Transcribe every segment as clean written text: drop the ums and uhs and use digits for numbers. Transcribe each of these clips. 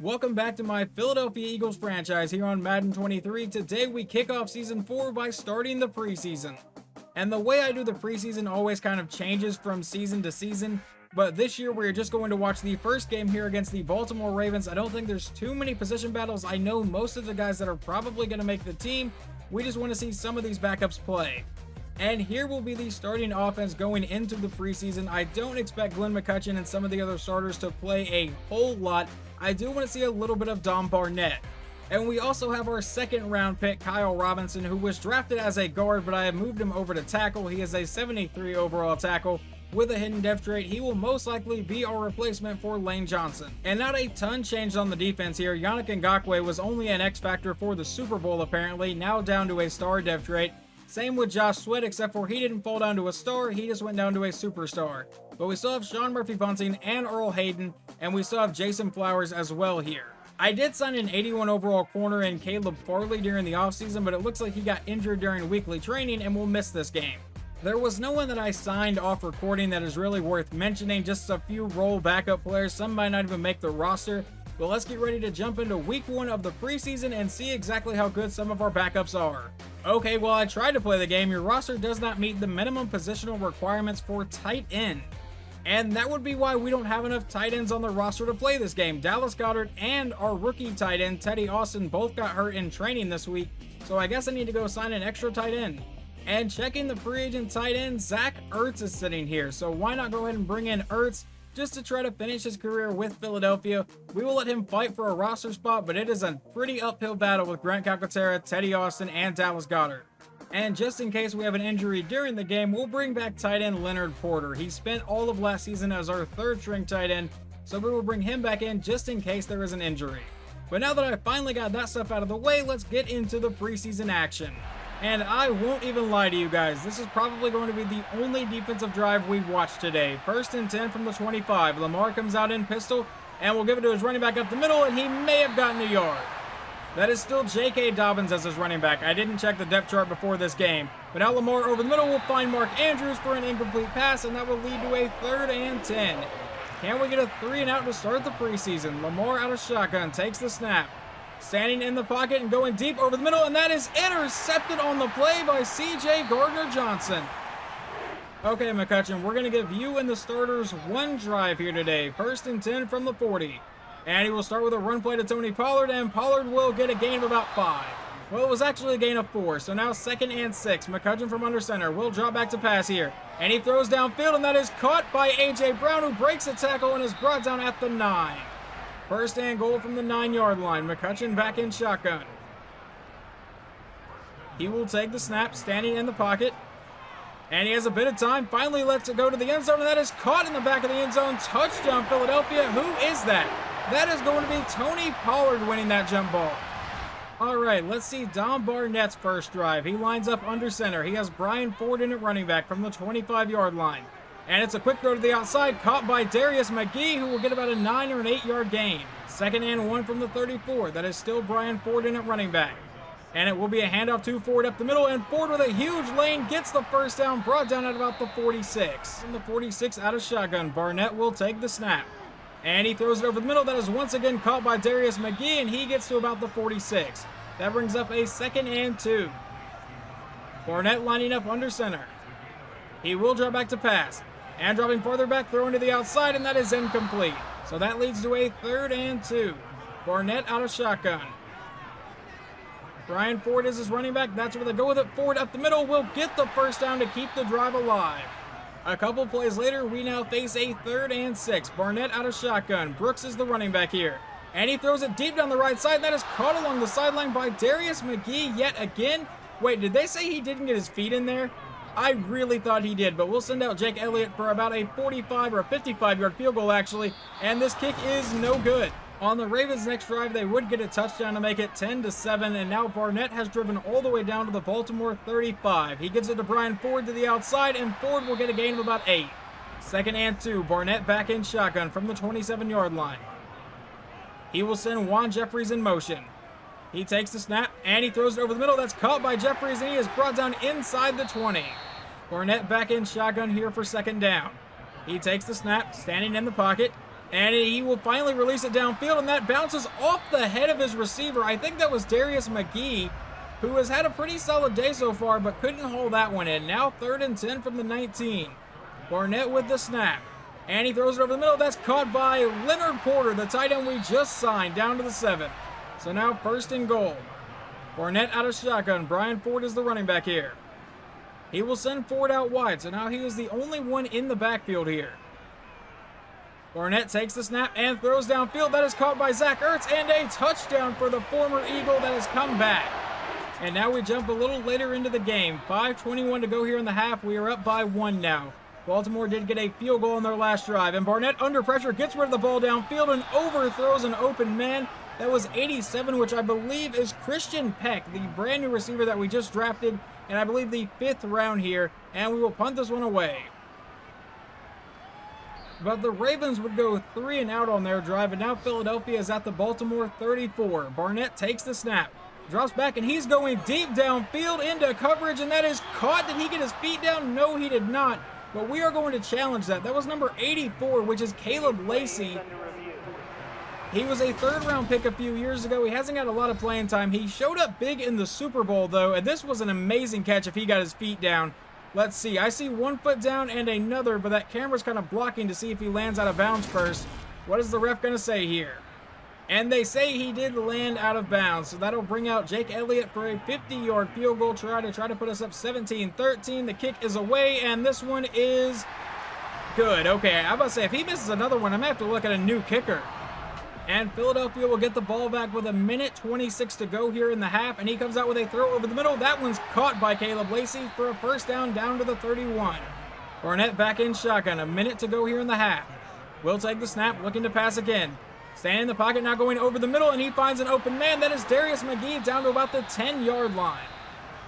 Welcome back to my Philadelphia Eagles franchise here on Madden 23. Today we kick off Season 4 by starting the preseason. And the way I do the preseason always kind of changes from season to season, but this year we're just going to watch the first game here against the Baltimore Ravens. I don't think there's too many position battles. I know most of the guys that are probably going to make the team. We just want to see some of these backups play. And here will be the starting offense going into the preseason. I don't expect Glenn McCutcheon and some of the other starters to play a whole lot. I do want to see a little bit of Dom Barnett. And we also have our second round pick, Kyle Robinson, who was drafted as a guard, but I have moved him over to tackle. He is a 73 overall tackle with a hidden depth trait. He will most likely be our replacement for Lane Johnson. And not a ton changed on the defense here. Yannick Ngakoue was only an X factor for the Super Bowl apparently, now down to a star depth trait. Same with Josh Sweat, except for he didn't fall down to a star, he just went down to a superstar. But we still have Sean Murphy-Bunting and Earl Hayden, and we still have Jason Flowers as well here. I did sign an 81 overall corner in Caleb Farley during the offseason, but it looks like he got injured during weekly training and will miss this game. There was no one that I signed off recording that is really worth mentioning, just a few role backup players. Some might not even make the roster. But let's get ready to jump into week 1 of the preseason and see exactly how good some of our backups are. Okay, well, I tried to play the game. Your roster does not meet the minimum positional requirements for tight end. And that would be why we don't have enough tight ends on the roster to play this game. Dallas Goedert and our rookie tight end, Teddy Austin, both got hurt in training this week. So I guess I need to go sign an extra tight end. And checking the free agent tight end, Zach Ertz is sitting here. So why not go ahead and bring in Ertz just to try to finish his career with Philadelphia. We will let him fight for a roster spot, but it is a pretty uphill battle with Grant Calcaterra, Teddy Austin, and Dallas Goedert. And just in case we have an injury during the game, we'll bring back tight end Leonard Porter. He spent all of last season as our third string tight end, so we will bring him back in just in case there is an injury. But now that I finally got that stuff out of the way, let's get into the preseason action. And I won't even lie to you guys, this is probably going to be the only defensive drive we watch today. 1st and 10 from the 25. Lamar comes out in pistol, and we'll give it to his running back up the middle, and he may have gotten a yard. That is still J.K. Dobbins as his running back. I didn't check the depth chart before this game. But now Lamar over the middle will find Mark Andrews for an incomplete pass, and that will lead to a 3rd and 10. Can we get a 3 and out to start the preseason? Lamar out of shotgun, takes the snap. Standing in the pocket and going deep over the middle, and that is intercepted on the play by C.J. Gardner-Johnson. Okay, McCutcheon, we're going to give you and the starters one drive here today. 1st and 10 from the 40. And he will start with a run play to Tony Pollard, and Pollard will get a gain of about 5. Well, it was actually a gain of 4, so now 2nd and 6. McCutcheon from under center will drop back to pass here. And he throws downfield, and that is caught by A.J. Brown, who breaks a tackle and is brought down at the 9. 1st and goal from the 9-yard line. McCutcheon back in shotgun. He will take the snap, standing in the pocket. And he has a bit of time. Finally lets it go to the end zone, and that is caught in the back of the end zone. Touchdown, Philadelphia. Who is that? That is going to be Tony Pollard winning that jump ball. All right, let's see Dom Barnett's first drive. He lines up under center. He has Brian Ford in at running back from the 25-yard line. And it's a quick throw to the outside, caught by Darius McGee, who will get about a 9 or an 8-yard gain. 2nd and 1 from the 34. That is still Brian Ford in at running back. And it will be a handoff to Ford up the middle, and Ford with a huge lane gets the first down, brought down at about the 46. From the 46 out of shotgun, Barnett will take the snap. And he throws it over the middle. That is once again caught by Darius McGee, and he gets to about the 46. That brings up a 2nd and 2. Barnett lining up under center. He will drop back to pass. And dropping farther back, throwing to the outside, and that is incomplete. So that leads to a 3rd and 2. Barnett out of shotgun. Brian Ford is his running back. That's where they go with it. Ford up the middle will get the first down to keep the drive alive. A couple plays later, we now face a 3rd and 6. Barnett out of shotgun. Brooks is the running back here. And he throws it deep down the right side. That is caught along the sideline by Darius McGee yet again. Wait, did they say he didn't get his feet in there? I really thought he did, but we'll send out Jake Elliott for about a 45 or a 55-yard field goal, actually, and this kick is no good. On the Ravens' next drive, they would get a touchdown to make it 10-7, and now Barnett has driven all the way down to the Baltimore 35. He gives it to Brian Ford to the outside, and Ford will get a gain of about 8. 2nd and 2, Barnett back in shotgun from the 27-yard line. He will send Juan Jeffries in motion. He takes the snap, and he throws it over the middle. That's caught by Jeffries, and he is brought down inside the 20. Barnett back in shotgun here for 2nd down. He takes the snap, standing in the pocket. And he will finally release it downfield, and that bounces off the head of his receiver. I think that was Darius McGee, who has had a pretty solid day so far, but couldn't haul that one in. Now 3rd and 10 from the 19. Barnett with the snap. And he throws it over the middle. That's caught by Leonard Porter, the tight end we just signed, down to the 7. So now 1st and goal. Barnett out of shotgun. Brian Ford is the running back here. He will send Ford out wide, so now he is the only one in the backfield here. Barnett takes the snap and throws downfield. That is caught by Zach Ertz, and a touchdown for the former Eagle that has come back. And now we jump a little later into the game. 5:21 to go here in the half. We are up by 1 now. Baltimore did get a field goal on their last drive, and Barnett under pressure gets rid of the ball downfield and overthrows an open man. That was 87, which I believe is Christian Peck, the brand new receiver that we just drafted, and I believe the 5th round here, and we will punt this one away. But the Ravens would go 3 and out on their drive, and now Philadelphia is at the Baltimore 34. Barnett takes the snap, drops back, and he's going deep downfield into coverage, and that is caught. Did he get his feet down? No, he did not, but we are going to challenge that. That was number 84, which is Caleb Lacey. He was a 3rd round pick a few years ago. He hasn't got a lot of playing time. He showed up big in the Super Bowl, though, and this was an amazing catch if he got his feet down. Let's see. I see 1 foot down and another, but that camera's kind of blocking to see if he lands out of bounds first. What is the ref going to say here? And they say he did land out of bounds, so that'll bring out Jake Elliott for a 50-yard field goal try to put us up 17-13. The kick is away, and this one is good. Okay, I'm about to say, if he misses another one, I'm going to have to look at a new kicker. And Philadelphia will get the ball back with 1:26 to go here in the half, and he comes out with a throw over the middle. That one's caught by Caleb Lacey for a 1st down to the 31. Barnett back in shotgun, 1 minute to go here in the half. Will take the snap, looking to pass again. Standing in the pocket, now going over the middle, and he finds an open man. That is Darius McGee down to about the 10-yard line.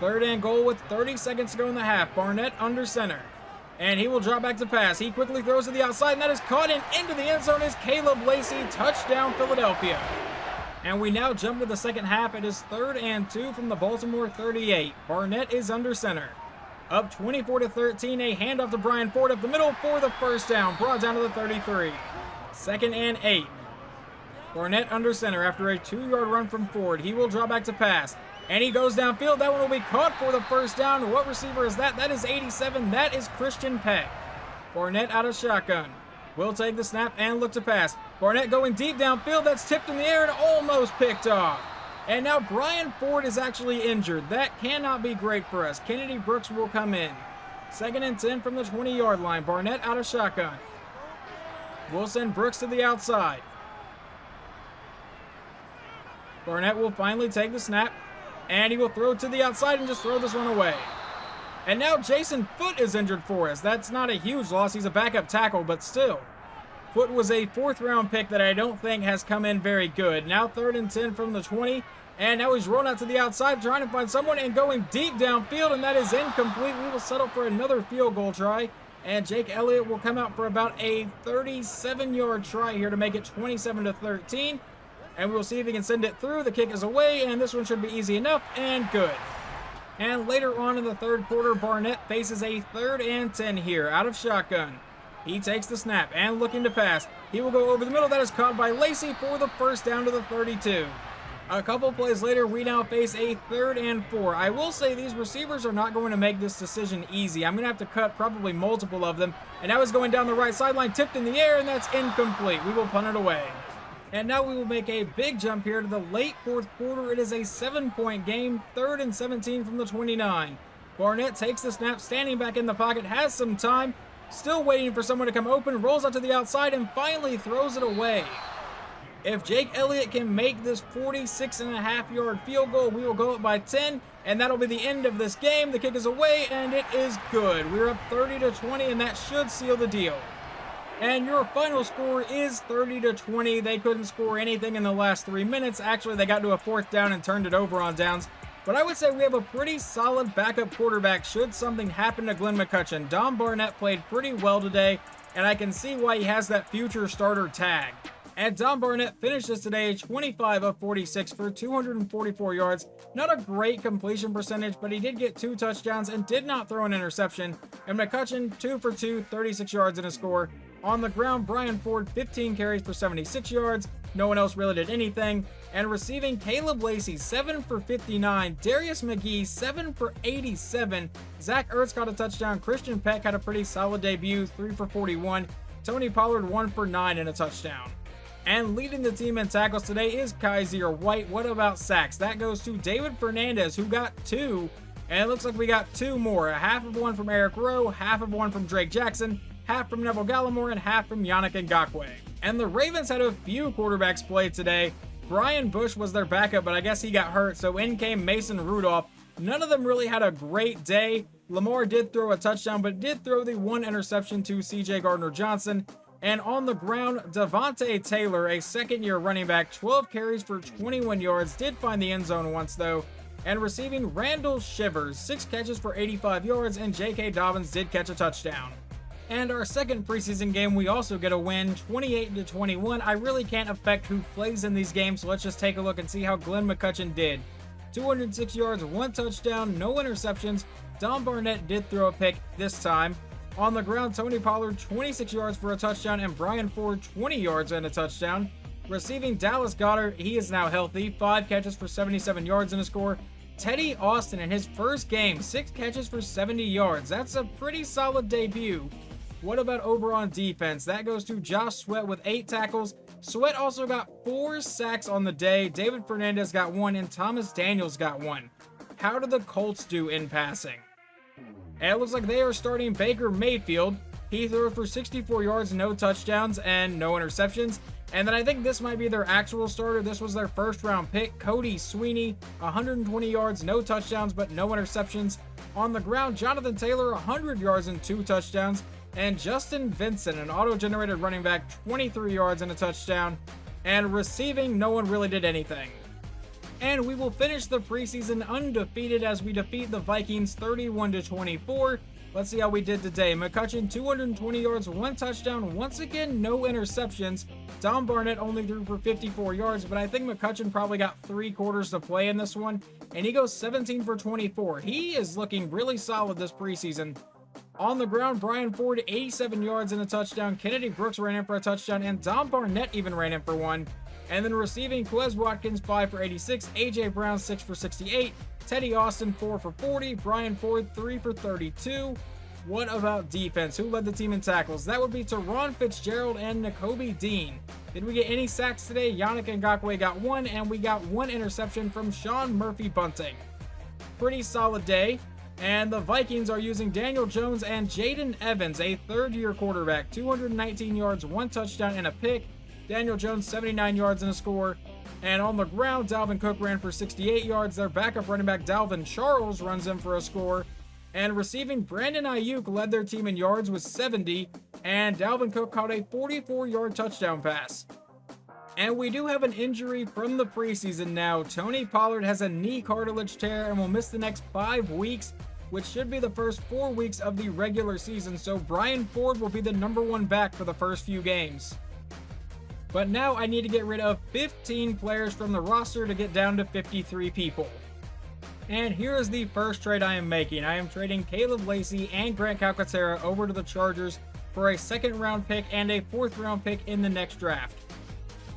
3rd and goal with 30 seconds to go in the half. Barnett under center. And he will drop back to pass. He quickly throws to the outside, and that is caught, and into the end zone is Caleb Lacey. Touchdown, Philadelphia. And we now jump to the second half. It is 3rd and 2 from the Baltimore 38. Barnett is under center. Up 24-13, a handoff to Brian Ford up the middle for the 1st down. Brought down to the 33. 2nd and 8. Barnett under center after a 2-yard run from Ford. He will drop back to pass. And he goes downfield. That one will be caught for the 1st down. What receiver is that? That is 87. That is Christian Peck. Barnett out of shotgun. Will take the snap and look to pass. Barnett going deep downfield. That's tipped in the air and almost picked off. And now Brian Ford is actually injured. That cannot be great for us. Kennedy Brooks will come in. 2nd and 10 from the 20-yard line. Barnett out of shotgun. Will send Brooks to the outside. Barnett will finally take the snap. And he will throw to the outside and just throw this one away. And now Jason Foote is injured for us. That's not a huge loss. He's a backup tackle, but still. Foote was a 4th round pick that I don't think has come in very good. Now 3rd and 10 from the 20. And now he's rolling out to the outside trying to find someone and going deep downfield, and that is incomplete. We will settle for another field goal try. And Jake Elliott will come out for about a 37-yard try here to make it 27-13. And we'll see if he can send it through. The kick is away, and this one should be easy enough, and good. And later on in the 3rd quarter, Barnett faces a 3rd and 10 here, out of shotgun. He takes the snap and looking to pass. He will go over the middle. That is caught by Lacey for the 1st down to the 32. A couple plays later, we now face a 3rd and 4. I will say these receivers are not going to make this decision easy. I'm going to have to cut probably multiple of them. And now he's going down the right sideline, tipped in the air, and that's incomplete. We will punt it away. And now we will make a big jump here to the late 4th quarter. It is a 7-point game, 3rd and 17 from the 29. Barnett takes the snap, standing back in the pocket, has some time, still waiting for someone to come open, rolls out to the outside, and finally throws it away. If Jake Elliott can make this 46.5-yard field goal, we will go up by 10, and that'll be the end of this game. The kick is away, and it is good. We're up 30-20, and that should seal the deal. And your final score is 30-20. They couldn't score anything in the last 3 minutes. Actually, they got to a 4th down and turned it over on downs. But I would say we have a pretty solid backup quarterback should something happen to Glenn McCutcheon. Dom Barnett played pretty well today, and I can see why he has that future starter tag. And Dom Barnett finishes today 25 of 46 for 244 yards. Not a great completion percentage, but he did get 2 touchdowns and did not throw an interception. And McCutcheon, 2 for 2, 36 yards and a score. On the ground, Brian Ford, 15 carries for 76 yards. No one else really did anything. And receiving, Caleb Lacey, 7 for 59. Darius McGee, 7 for 87. Zach Ertz got a touchdown. Christian Peck had a pretty solid debut, 3 for 41. Tony Pollard, 1 for 9 and a touchdown. And leading the team in tackles today is Kaiser White. What about sacks? That goes to David Fernandez, who got 2. And it looks like we got 2 more. A half of one from Eric Rowe, half of one from Drake Jackson, half from Neville Gallimore, and half from Yannick Ngakoue. And the Ravens had a few quarterbacks play today. Brian Bush was their backup, but I guess he got hurt, so in came Mason Rudolph. None of them really had a great day. Lamar did throw a touchdown, but did throw the 1 interception to CJ Gardner-Johnson. And on the ground, Devontae Taylor, a second-year running back, 12 carries for 21 yards, did find the end zone once though. And receiving, Randall Shivers, 6 catches for 85 yards, and J.K. Dobbins did catch a touchdown. And our second preseason game, we also get a win, 28-21. I really can't affect who plays in these games, so let's just take a look and see how Glenn McCutcheon did. 206 yards, 1 touchdown, no interceptions. Don Barnett did throw a pick this time. On the ground, Tony Pollard, 26 yards for a touchdown, and Brian Ford, 20 yards and a touchdown. Receiving, Dallas Goedert, he is now healthy, 5 catches for 77 yards and a score. Teddy Austin in his first game, 6 catches for 70 yards. That's a pretty solid debut. What about over on defense? That goes to Josh Sweat with 8 tackles. Sweat also got 4 sacks on the day. David Fernandez got 1, and Thomas Daniels got 1. How did the Colts do in passing? And it looks like they are starting Baker Mayfield. He threw for 64 yards, no touchdowns, and no interceptions. And then I think this might be their actual starter. This was their first round pick, Cody Sweeney, 120 yards, no touchdowns, but no interceptions. On the ground, Jonathan Taylor, 100 yards and 2 touchdowns. And Justin Vincent, an auto-generated running back, 23 yards and a touchdown. And receiving, no one really did anything. And we will finish the preseason undefeated as we defeat the Vikings 31-24. Let's see how we did today. McCutcheon, 220 yards, 1 touchdown. Once again, no interceptions. Don Barnett only threw for 54 yards, but I think McCutcheon probably got 3 quarters to play in this one. And he goes 17 for 24. He is looking really solid this preseason. On the ground, Brian Ford, 87 yards and a touchdown. Kennedy Brooks ran in for a touchdown, and Don Barnett even ran in for 1. And then receiving, Quez Watkins, 5 for 86. A.J. Brown, 6 for 68. Teddy Austin, 4 for 40. Brian Ford, 3 for 32. What about defense? Who led the team in tackles? That would be Teron Fitzgerald and Nakobe Dean. Did we get any sacks today? Yannick Ngakoue got 1, and we got 1 interception from Sean Murphy-Bunting. Pretty solid day. And the Vikings are using Daniel Jones and Jaden Evans, a third-year quarterback, 219 yards, 1 touchdown, and a pick. Daniel Jones, 79 yards and a score. And on the ground, Dalvin Cook ran for 68 yards. Their backup running back, Dalvin Charles, runs in for a score. And receiving, Brandon Ayuk led their team in yards with 70. And Dalvin Cook caught a 44-yard touchdown pass. And we do have an injury from the preseason now. Tony Pollard has a knee cartilage tear and will miss the next 5 weeks, which should be the first 4 weeks of the regular season, so Brian Ford will be the number 1 back for the first few games. But now I need to get rid of 15 players from the roster to get down to 53 people. And here is the first trade I am making. I am trading Caleb Lacey and Grant Calcaterra over to the Chargers for a 2nd round pick and a 4th round pick in the next draft.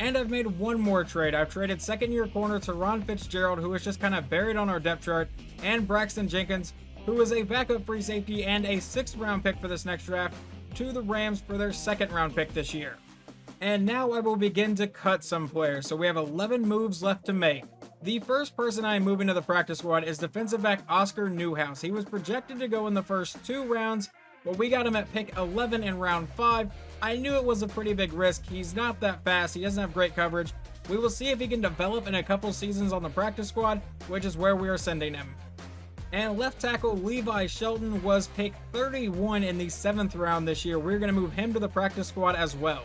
And I've made one more trade. I've traded 2nd-year corner Teron Fitzgerald, who is just kind of buried on our depth chart, and Braxton Jenkins, who is a backup free safety and a 6th round pick for this next draft, to the Rams for their 2nd round pick this year. And now I will begin to cut some players, so we have 11 moves left to make. The first person I am moving to the practice squad is defensive back Oscar Newhouse. He was projected to go in the first 2 rounds, but we got him at pick 11 in round 5. I knew it was a pretty big risk. He's not that fast, he doesn't have great coverage. We will see if he can develop in a couple seasons on the practice squad, which is where we are sending him. And left tackle Levi Shelton was pick 31 in the 7th round this year. We're going to move him to the practice squad as well.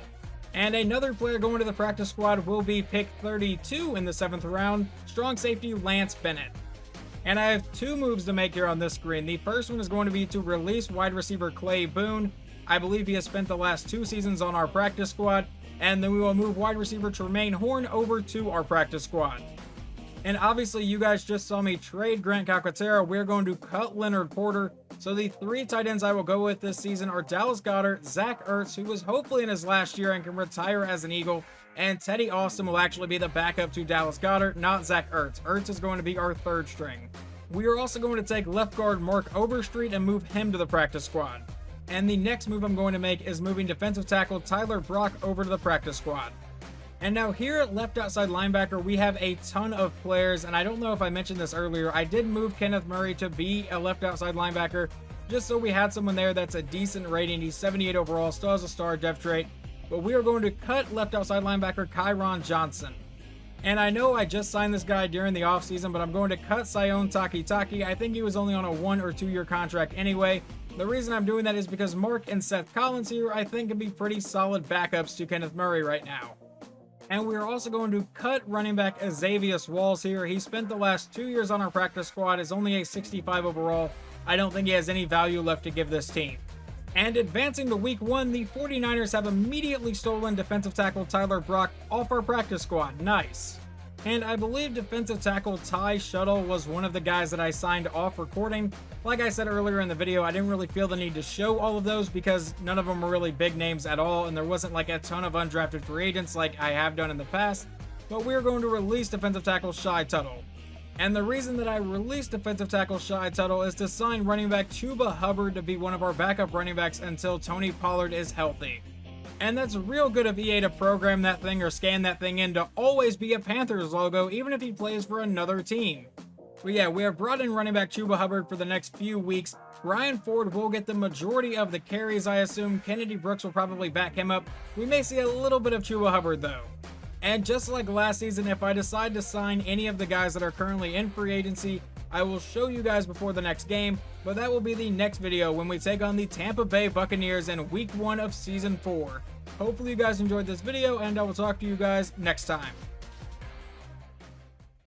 And another player going to the practice squad will be pick 32 in the 7th round, strong safety Lance Bennett. And I have 2 moves to make here on this screen. The first one is going to be to release wide receiver Clay Boone. I believe he has spent the last 2 seasons on our practice squad. And then we will move wide receiver Tremaine Horn over to our practice squad. And obviously you guys just saw me trade Grant Calcaterra. We're going to cut Leonard Porter, So the 3 tight ends I will go with this season are Dallas Goedert, Zach Ertz, who was hopefully in his last year and can retire as an Eagle, and Teddy Austin will actually be the backup to Dallas Goedert, not Zach Ertz. Ertz is going to be our 3rd string. We are also going to take left guard Mark Overstreet and move him to the practice squad. And the next move I'm going to make is moving defensive tackle Tyler Brock over to the practice squad. And now here at left outside linebacker, we have a ton of players, and I don't know if I mentioned this earlier, I did move Kenneth Murray to be a left outside linebacker, just so we had someone there that's a decent rating. He's 78 overall, still has a star depth trait, but we are going to cut left outside linebacker Kyron Johnson. And I know I just signed this guy during the offseason, but I'm going to cut Sion Takitaki. I think he was only on a 1 or 2 year contract anyway. The reason I'm doing that is because Mark and Seth Collins here I think can be pretty solid backups to Kenneth Murray right now. And we're also going to cut running back Xavier Walls here. He spent the last 2 years on our practice squad, is only a 65 overall. I don't think he has any value left to give this team. And advancing to week 1, the 49ers have immediately stolen defensive tackle Tyler Brock off our practice squad. Nice. And I believe defensive tackle Ty Shuttle was one of the guys that I signed off recording. Like I said earlier in the video, I didn't really feel the need to show all of those because none of them were really big names at all, and there wasn't like a ton of undrafted free agents like I have done in the past. But we're going to release defensive tackle Shy Tuttle. And the reason that I released defensive tackle Shy Tuttle is to sign running back Chuba Hubbard to be one of our backup running backs until Tony Pollard is healthy. And that's real good of EA to program that thing or scan that thing in to always be a Panthers logo, even if he plays for another team. But yeah, we have brought in running back Chuba Hubbard for the next few weeks. Ryan Ford will get the majority of the carries, I assume. Kennedy Brooks will probably back him up. We may see a little bit of Chuba Hubbard though. And just like last season, if I decide to sign any of the guys that are currently in free agency, I will show you guys before the next game, but that will be the next video when we take on the Tampa Bay Buccaneers in week 1 of season 4. Hopefully you guys enjoyed this video, and I will talk to you guys next time.